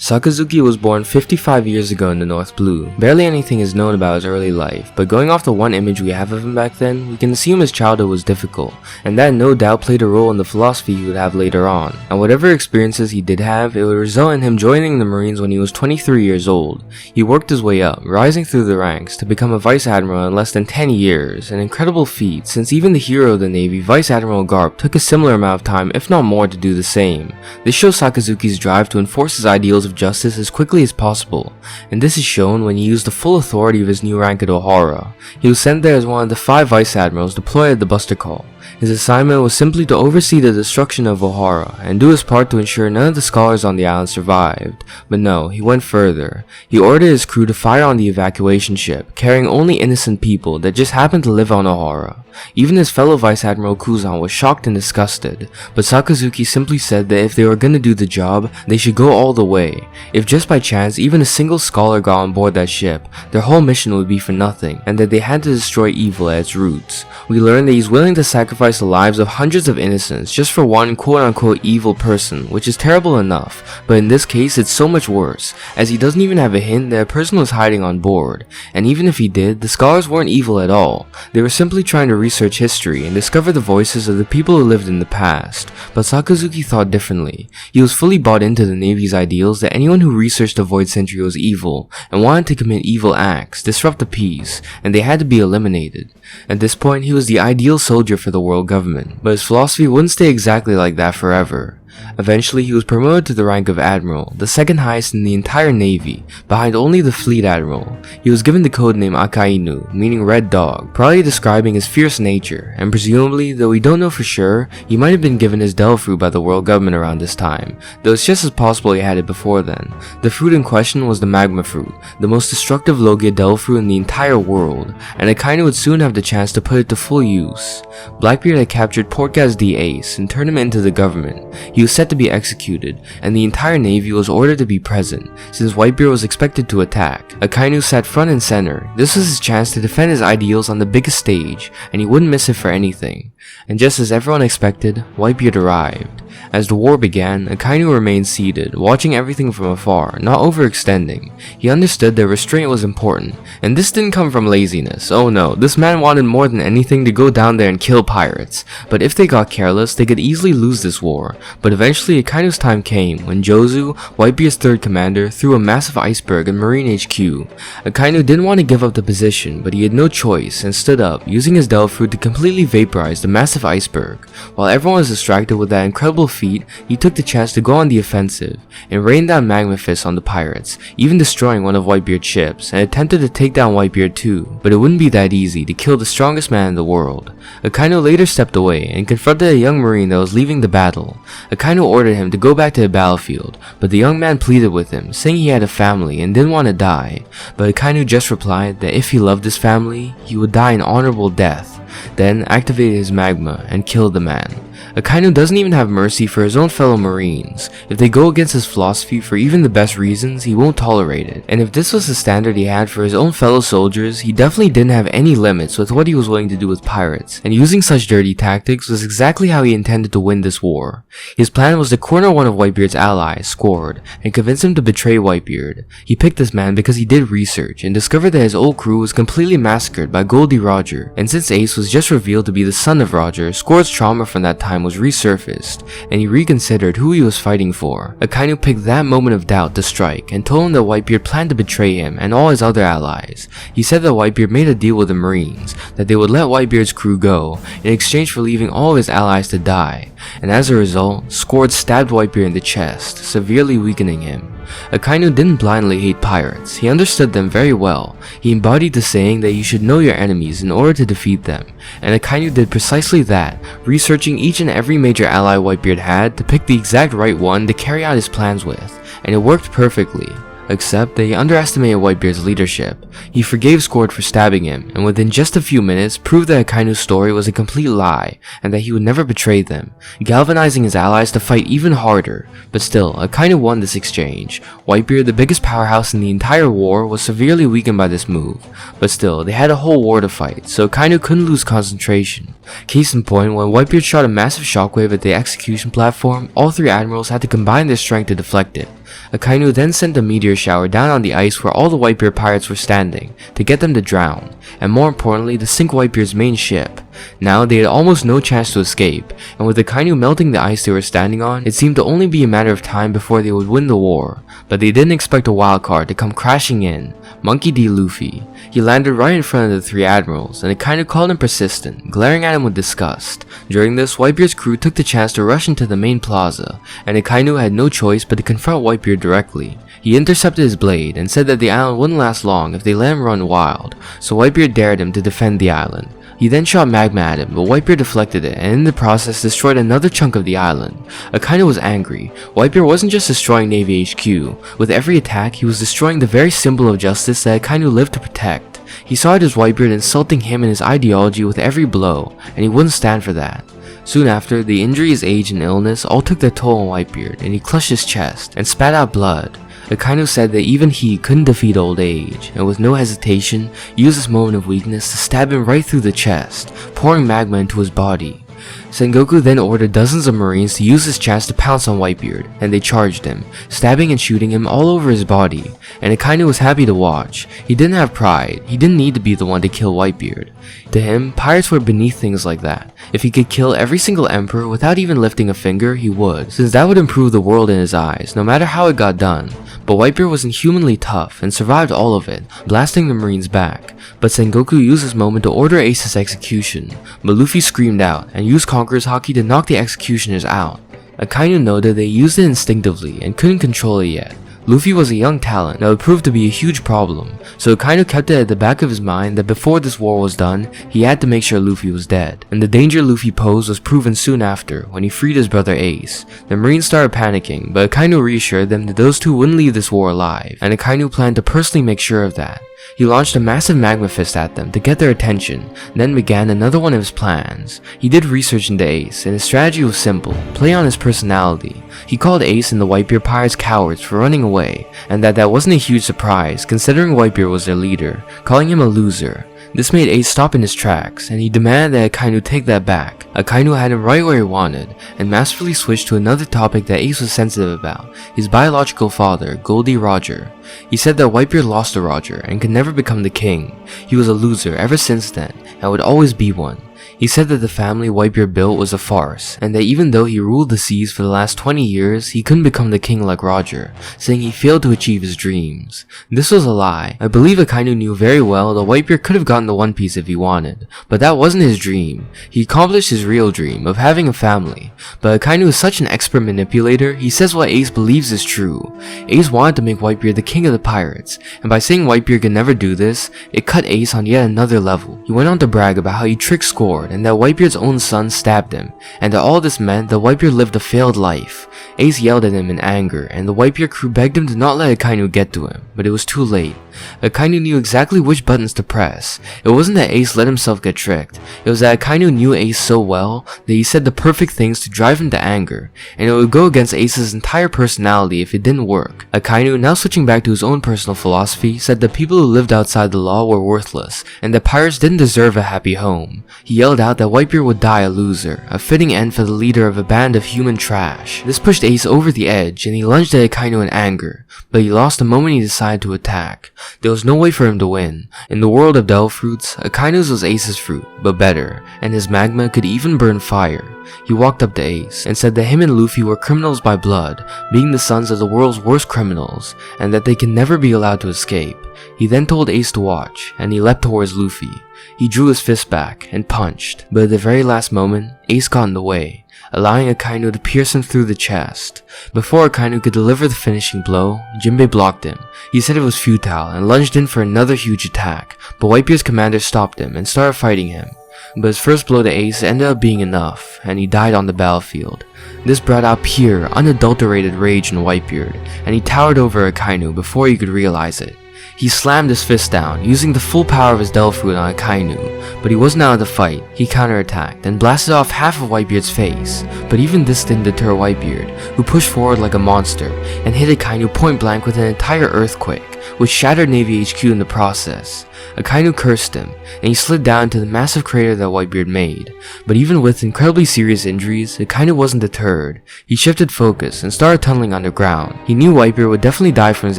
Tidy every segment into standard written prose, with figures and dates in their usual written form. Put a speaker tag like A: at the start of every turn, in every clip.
A: Sakazuki was born 55 years ago in the North Blue. Barely anything is known about his early life, but going off the one image we have of him back then, we can assume his childhood was difficult, and that no doubt played a role in the philosophy he would have later on. And whatever experiences he did have, it would result in him joining the Marines when he was 23 years old. He worked his way up, rising through the ranks to become a Vice Admiral in less than 10 years, an incredible feat since even the hero of the Navy, Vice Admiral Garp, took a similar amount of time, if not more, to do the same. This shows Sakazuki's drive to enforce his ideals of justice as quickly as possible, and this is shown when he used the full authority of his new rank at Ohara. He was sent there as one of the 5 Vice Admirals deployed at the Buster Call. His assignment was simply to oversee the destruction of Ohara and do his part to ensure none of the scholars on the island survived. But no, he went further. He ordered his crew to fire on the evacuation ship, carrying only innocent people that just happened to live on Ohara. Even his fellow Vice Admiral Kuzan was shocked and disgusted, but Sakazuki simply said that if they were gonna do the job, they should go all the way. If just by chance even a single scholar got on board that ship, their whole mission would be for nothing, and that they had to destroy evil at its roots. We learn that he's willing to sacrifice the lives of hundreds of innocents just for one quote-unquote evil person, which is terrible enough, but in this case it's so much worse, as he doesn't even have a hint that a person was hiding on board, and even if he did, the scholars weren't evil at all. They were simply trying to research history and discover the voices of the people who lived in the past. But Sakazuki thought differently. He was fully bought into the Navy's ideals that anyone who researched the Void Century was evil and wanted to commit evil acts, disrupt the peace, and they had to be eliminated. At this point, he was the ideal soldier for the world government, but his philosophy wouldn't stay exactly like that forever. Eventually, he was promoted to the rank of Admiral, the second highest in the entire Navy, behind only the Fleet Admiral. He was given the codename Akainu, meaning Red Dog, probably describing his fierce nature, and presumably, though we don't know for sure, he might have been given his Devil Fruit by the world government around this time, though it's just as possible he had it before then. The fruit in question was the Magma Fruit, the most destructive Logia Devil Fruit in the entire world, and Akainu would soon have the chance to put it to full use. Blackbeard had captured Portgas the Ace and turned him into the government. He was set to be executed, and the entire Navy was ordered to be present, since Whitebeard was expected to attack. Akainu sat front and center. This was his chance to defend his ideals on the biggest stage, and he wouldn't miss it for anything. And just as everyone expected, Whitebeard arrived. As the war began, Akainu remained seated, watching everything from afar, not overextending. He understood that restraint was important, and this didn't come from laziness. Oh no, this man wanted more than anything to go down there and kill pirates. But if they got careless, they could easily lose this war. But eventually, Akainu's time came when Jozu, Whitebeard's third commander, threw a massive iceberg at Marine HQ. Akainu didn't want to give up the position, but he had no choice and stood up, using his Devil Fruit to completely vaporize the massive iceberg. While everyone was distracted with that incredible feat, he took the chance to go on the offensive and rained down magma fists on the pirates, even destroying one of Whitebeard's ships, and attempted to take down Whitebeard too, but it wouldn't be that easy to kill the strongest man in the world. Akainu later stepped away and confronted a young marine that was leaving the battle. Akainu ordered him to go back to the battlefield, but the young man pleaded with him, saying he had a family and didn't want to die. But Akainu just replied that if he loved his family, he would die an honorable death, then activated his magma and killed the man. Akainu doesn't even have mercy for his own fellow Marines. If they go against his philosophy for even the best reasons, he won't tolerate it. And if this was the standard he had for his own fellow soldiers, he definitely didn't have any limits with what he was willing to do with pirates. And using such dirty tactics was exactly how he intended to win this war. His plan was to corner one of Whitebeard's allies, Squard, and convince him to betray Whitebeard. He picked this man because he did research and discovered that his old crew was completely massacred by Goldie Roger. And since Ace was just revealed to be the son of Roger, Squard's trauma from that time was resurfaced, and he reconsidered who he was fighting for. Akainu picked that moment of doubt to strike and told him that Whitebeard planned to betray him and all his other allies. He said that Whitebeard made a deal with the Marines, that they would let Whitebeard's crew go in exchange for leaving all of his allies to die, and as a result, Squard stabbed Whitebeard in the chest, severely weakening him. Akainu didn't blindly hate pirates, he understood them very well. He embodied the saying that you should know your enemies in order to defeat them, and Akainu did precisely that, researching each and every major ally Whitebeard had to pick the exact right one to carry out his plans with, and it worked perfectly. Except that he underestimated Whitebeard's leadership. He forgave Squard for stabbing him, and within just a few minutes proved that Akainu's story was a complete lie, and that he would never betray them, galvanizing his allies to fight even harder. But still, Akainu won this exchange. Whitebeard, the biggest powerhouse in the entire war, was severely weakened by this move, but still, they had a whole war to fight, so Akainu couldn't lose concentration. Case in point, when Whitebeard shot a massive shockwave at the execution platform, all 3 admirals had to combine their strength to deflect it. Akainu then sent a meteor shower down on the ice where all the Whitebeard pirates were standing to get them to drown, and more importantly to sink Whitebeard's main ship. Now they had almost no chance to escape, and with Akainu melting the ice they were standing on, it seemed to only be a matter of time before they would win the war. But they didn't expect a wildcard to come crashing in, Monkey D. Luffy. He landed right in front of the three admirals, and Akainu called him persistent, glaring at him with disgust. During this, Whitebeard's crew took the chance to rush into the main plaza, and Akainu had no choice but to confront Whitebeard directly. He intercepted his blade and said that the island wouldn't last long if they let him run wild, so Whitebeard dared him to defend the island. He then shot magma at him, but Whitebeard deflected it and in the process destroyed another chunk of the island. Akainu was angry. Whitebeard wasn't just destroying Navy HQ. With every attack, he was destroying the very symbol of justice that Akainu lived to protect. He saw it as Whitebeard insulting him and his ideology with every blow, and he wouldn't stand for that. Soon after, the injury, his age, and illness all took their toll on Whitebeard, and he clutched his chest and spat out blood. Akainu said that even he couldn't defeat old age, and with no hesitation, used this moment of weakness to stab him right through the chest, pouring magma into his body. Sengoku then ordered dozens of marines to use this chance to pounce on Whitebeard, and they charged him, stabbing and shooting him all over his body, and Akainu was happy to watch. He didn't have pride, he didn't need to be the one to kill Whitebeard. To him, pirates were beneath things like that. If he could kill every single emperor without even lifting a finger, he would, since that would improve the world in his eyes, no matter how it got done. But Whitebeard was inhumanly tough and survived all of it, blasting the marines back. But Sengoku used this moment to order Ace's execution, but Luffy screamed out and used Conqueror's Haki to knock the executioners out. Akainu noted they used it instinctively and couldn't control it yet. Luffy was a young talent that would prove to be a huge problem, so Akainu kept it at the back of his mind that before this war was done, he had to make sure Luffy was dead. And the danger Luffy posed was proven soon after, when he freed his brother Ace. The marines started panicking, but Akainu reassured them that those two wouldn't leave this war alive, and Akainu planned to personally make sure of that. He launched a massive magma fist at them to get their attention, then began another one of his plans. He did research into Ace, and his strategy was simple, play on his personality. He called Ace and the Whitebeard pirates cowards for running away, and that wasn't a huge surprise considering Whitebeard was their leader, calling him a loser. This made Ace stop in his tracks, and he demanded that Akainu take that back. Akainu had him right where he wanted, and masterfully switched to another topic that Ace was sensitive about, his biological father, Goldie Roger. He said that Whitebeard lost to Roger and could never become the king. He was a loser ever since then, and would always be one. He said that the family Whitebeard built was a farce, and that even though he ruled the seas for the last 20 years, he couldn't become the king like Roger, saying he failed to achieve his dreams. This was a lie. I believe Akainu knew very well that Whitebeard could have gotten the One Piece if he wanted, but that wasn't his dream. He accomplished his real dream of having a family, but Akainu is such an expert manipulator, he says what Ace believes is true. Ace wanted to make Whitebeard the king of the pirates, and by saying Whitebeard could never do this, it cut Ace on yet another level. He went on to brag about how he tricked scored and that Whitebeard's own son stabbed him, and that all this meant that Whitebeard lived a failed life. Ace yelled at him in anger, and the Whitebeard crew begged him to not let Akainu get to him, but it was too late. Akainu knew exactly which buttons to press. It wasn't that Ace let himself get tricked, it was that Akainu knew Ace so well that he said the perfect things to drive him to anger, and it would go against Ace's entire personality if it didn't work. Akainu, now switching back to his own personal philosophy, said that people who lived outside the law were worthless, and that pirates didn't deserve a happy home. He yelled out that Whitebeard would die a loser, a fitting end for the leader of a band of human trash. This pushed Ace over the edge, and he lunged at Akainu in anger, but he lost the moment he decided to attack. There was no way for him to win. In the world of devil fruits, Akainu's was Ace's fruit, but better, and his magma could even burn fire. He walked up to Ace, and said that him and Luffy were criminals by blood, being the sons of the world's worst criminals, and that they can never be allowed to escape. He then told Ace to watch, and he leapt towards Luffy. He drew his fist back, and punched, but at the very last moment, Ace got in the way, allowing Akainu to pierce him through the chest. Before Akainu could deliver the finishing blow, Jinbei blocked him. He said it was futile, and lunged in for another huge attack, but Whitebeard's commander stopped him and started fighting him. But his first blow to Ace ended up being enough, and he died on the battlefield. This brought out pure, unadulterated rage in Whitebeard, and he towered over Akainu before he could realize it. He slammed his fist down, using the full power of his devil fruit on Akainu, but he wasn't out of the fight. He counterattacked and blasted off half of Whitebeard's face, but even this didn't deter Whitebeard, who pushed forward like a monster and hit Akainu point blank with an entire earthquake. which shattered Navy HQ in the process. Akainu cursed him, and he slid down into the massive crater that Whitebeard made. But even with incredibly serious injuries, Akainu wasn't deterred. He shifted focus and started tunneling underground. He knew Whitebeard would definitely die from his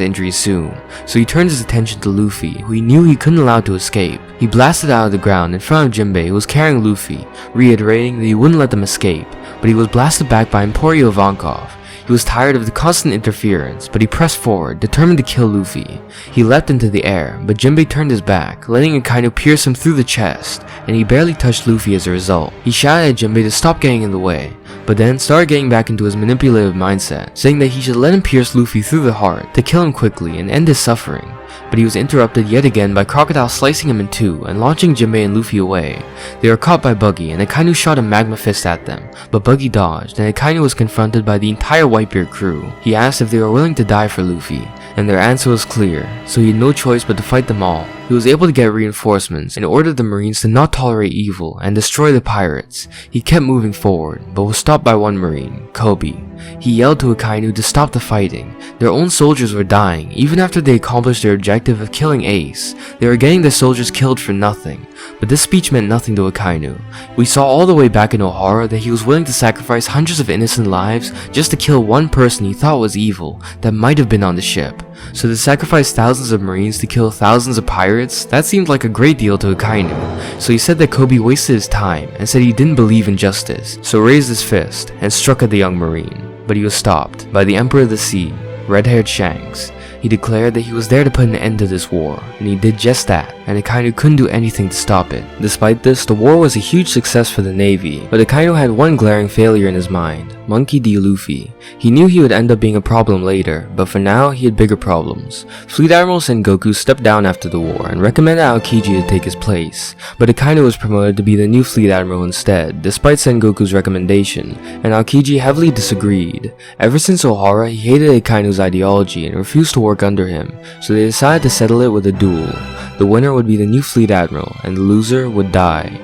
A: injuries soon, so he turned his attention to Luffy, who he knew he couldn't allow to escape. He blasted out of the ground in front of Jinbei, who was carrying Luffy, reiterating that he wouldn't let them escape, but he was blasted back by Emporio Ivankov. He was tired of the constant interference, but he pressed forward, determined to kill Luffy. He leapt into the air, but Jinbei turned his back, letting Akainu pierce him through the chest, and he barely touched Luffy as a result. He shouted at Jinbei to stop getting in the way, but then started getting back into his manipulative mindset, saying that he should let him pierce Luffy through the heart to kill him quickly and end his suffering. But he was interrupted yet again by Crocodile slicing him in two and launching Jinbei and Luffy away. They were caught by Buggy, and Akainu shot a magma fist at them, but Buggy dodged, and Akainu was confronted by the entire Whitebeard crew. He asked if they were willing to die for Luffy, and their answer was clear, so he had no choice but to fight them all. He was able to get reinforcements and ordered the Marines to not tolerate evil and destroy the pirates. He kept moving forward, but was stopped by one Marine, Kobe. He yelled to Akainu to stop the fighting. Their own soldiers were dying, even after they accomplished their objective of killing Ace. They were getting their soldiers killed for nothing. But this speech meant nothing to Akainu. We saw all the way back in Ohara that he was willing to sacrifice hundreds of innocent lives just to kill one person he thought was evil that might have been on the ship. So to sacrifice thousands of Marines to kill thousands of pirates, that seemed like a great deal to Akainu. So he said that Kobe wasted his time and said he didn't believe in justice, so raised his fist and struck at the young Marine. But he was stopped by the Emperor of the Sea, red-haired Shanks. He declared that he was there to put an end to this war, and he did just that, and Akainu couldn't do anything to stop it. Despite this, the war was a huge success for the Navy, but Akainu had one glaring failure in his mind: Monkey D. Luffy. He knew he would end up being a problem later, but for now, he had bigger problems. Fleet Admiral Sengoku stepped down after the war and recommended Aokiji to take his place, but Akainu was promoted to be the new Fleet Admiral instead, despite Sengoku's recommendation, and Aokiji heavily disagreed. Ever since Ohara, he hated Akainu's ideology and refused to work under him, so they decided to settle it with a duel. The winner would be the new Fleet Admiral, and the loser would die.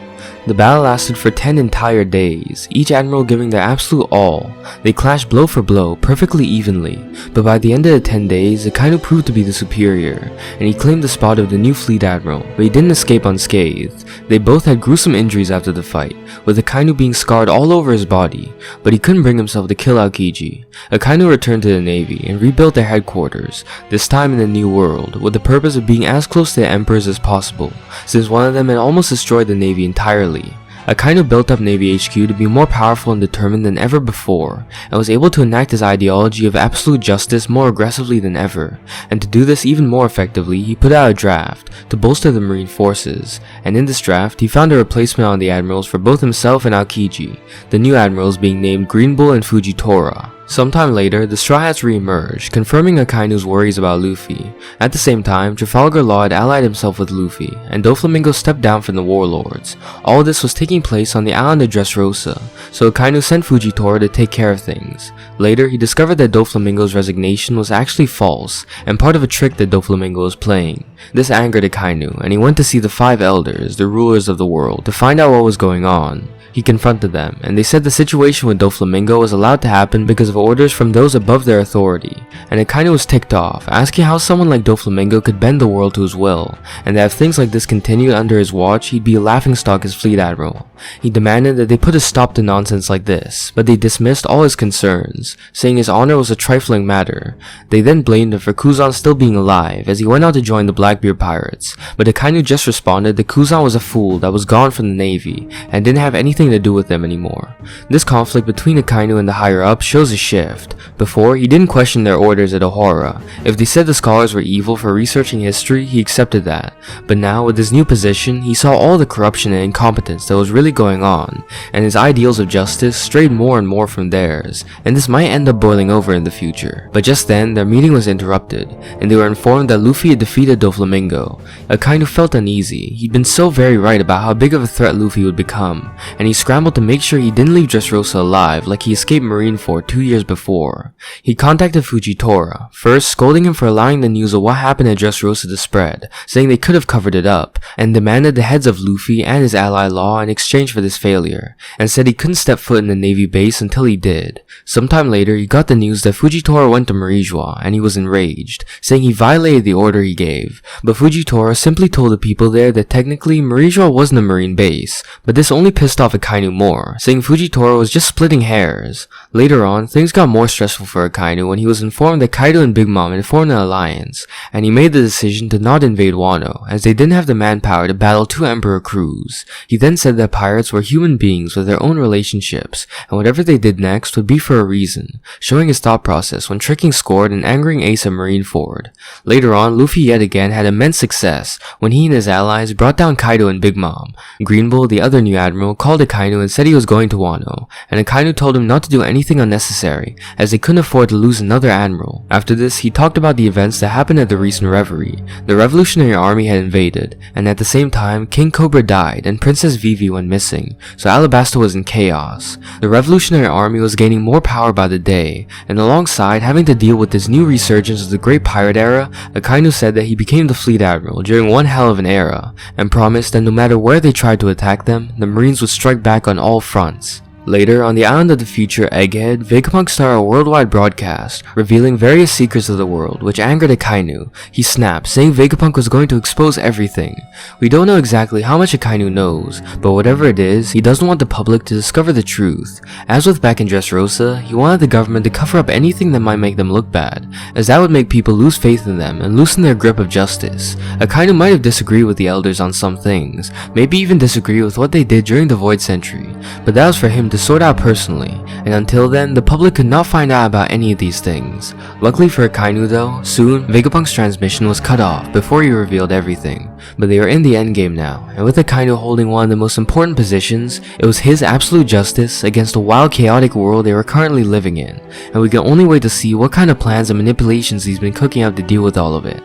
A: The battle lasted for 10 entire days, each admiral giving their absolute all. They clashed blow for blow, perfectly evenly, but by the end of the 10 days, Akainu proved to be the superior, and he claimed the spot of the new Fleet Admiral, but he didn't escape unscathed. They both had gruesome injuries after the fight, with Akainu being scarred all over his body, but he couldn't bring himself to kill Aokiji. Akainu returned to the Navy and rebuilt their headquarters, this time in the New World, with the purpose of being as close to the Emperors as possible, since one of them had almost destroyed the Navy entirely. Akainu built up Navy HQ to be more powerful and determined than ever before, and was able to enact his ideology of absolute justice more aggressively than ever, and to do this even more effectively, he put out a draft to bolster the Marine forces, and in this draft, he found a replacement on the admirals for both himself and Aokiji, the new admirals being named Green Bull and Fujitora. Sometime later, the Straw Hats re-emerged, confirming Akainu's worries about Luffy. At the same time, Trafalgar Law had allied himself with Luffy, and Doflamingo stepped down from the warlords. All of this was taking place on the island of Dressrosa, so Akainu sent Fujitora to take care of things. Later, he discovered that Doflamingo's resignation was actually false, and part of a trick that Doflamingo was playing. This angered Akainu, and he went to see the 5 elders, the rulers of the world, to find out what was going on. He confronted them, and they said the situation with Doflamingo was allowed to happen because of orders from those above their authority, and Akainu was ticked off, asking how someone like Doflamingo could bend the world to his will, and that if things like this continued under his watch, he'd be a laughingstock as Fleet Admiral. He demanded that they put a stop to nonsense like this, but they dismissed all his concerns, saying his honor was a trifling matter. They then blamed him for Kuzan still being alive, as he went out to join the Blackbeard pirates, but Akainu just responded that Kuzan was a fool that was gone from the Navy, and didn't have anything to do with them anymore. This conflict between Akainu and the higher-ups shows a shift. Before, he didn't question their orders at Ohara. If they said the scholars were evil for researching history, he accepted that. But now, with his new position, he saw all the corruption and incompetence that was really going on, and his ideals of justice strayed more and more from theirs, and this might end up boiling over in the future. But just then, their meeting was interrupted, and they were informed that Luffy had defeated Doflamingo. Akainu felt uneasy. He'd been so very right about how big of a threat Luffy would become, and he scrambled to make sure he didn't leave Dressrosa alive like he escaped Marineford 2 years years before. He contacted Fujitora, first scolding him for allowing the news of what happened at Dressrosa to spread, saying they could have covered it up, and demanded the heads of Luffy and his ally Law in exchange for this failure, and said he couldn't step foot in the Navy base until he did. Sometime later, he got the news that Fujitora went to Marijua, and he was enraged, saying he violated the order he gave, but Fujitora simply told the people there that technically Marijua wasn't a marine base, but this only pissed off Akainu more, saying Fujitora was just splitting hairs. Later on, things got more stressful for Akainu when he was informed that Kaido and Big Mom had formed an alliance, and he made the decision to not invade Wano, as they didn't have the manpower to battle two Emperor crews. He then said that pirates were human beings with their own relationships, and whatever they did next would be for a reason, showing his thought process when tricking Scored and angering Ace at Marineford. Later on, Luffy yet again had immense success when he and his allies brought down Kaido and Big Mom. Green Bull, the other new admiral, called Akainu and said he was going to Wano, and Akainu told him not to do anything unnecessary, as they couldn't afford to lose another admiral. After this, he talked about the events that happened at the recent reverie. The Revolutionary Army had invaded, and at the same time, King Cobra died and Princess Vivi went missing, so Alabasta was in chaos. The Revolutionary Army was gaining more power by the day, and alongside having to deal with this new resurgence of the Great Pirate Era, Akainu said that he became the Fleet Admiral during one hell of an era, and promised that no matter where they tried to attack them, the Marines would strike back on all fronts. Later, on the island of the future Egghead, Vegapunk started a worldwide broadcast, revealing various secrets of the world, which angered Akainu. He snapped, saying Vegapunk was going to expose everything. We don't know exactly how much Akainu knows, but whatever it is, he doesn't want the public to discover the truth. As with back in Dressrosa, he wanted the government to cover up anything that might make them look bad, as that would make people lose faith in them and loosen their grip of justice. Akainu might have disagreed with the elders on some things, maybe even disagree with what they did during the Void Century, but that was for him to sort out personally, and until then, the public could not find out about any of these things. Luckily for Akainu though, soon, Vegapunk's transmission was cut off before he revealed everything, but they are in the endgame now, and with Akainu holding one of the most important positions, it was his absolute justice against the wild chaotic world they were currently living in, and we can only wait to see what kind of plans and manipulations he's been cooking up to deal with all of it.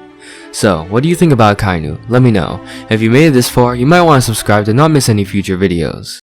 A: So, what do you think about Akainu? Let me know. If you made it this far, you might want to subscribe to not miss any future videos.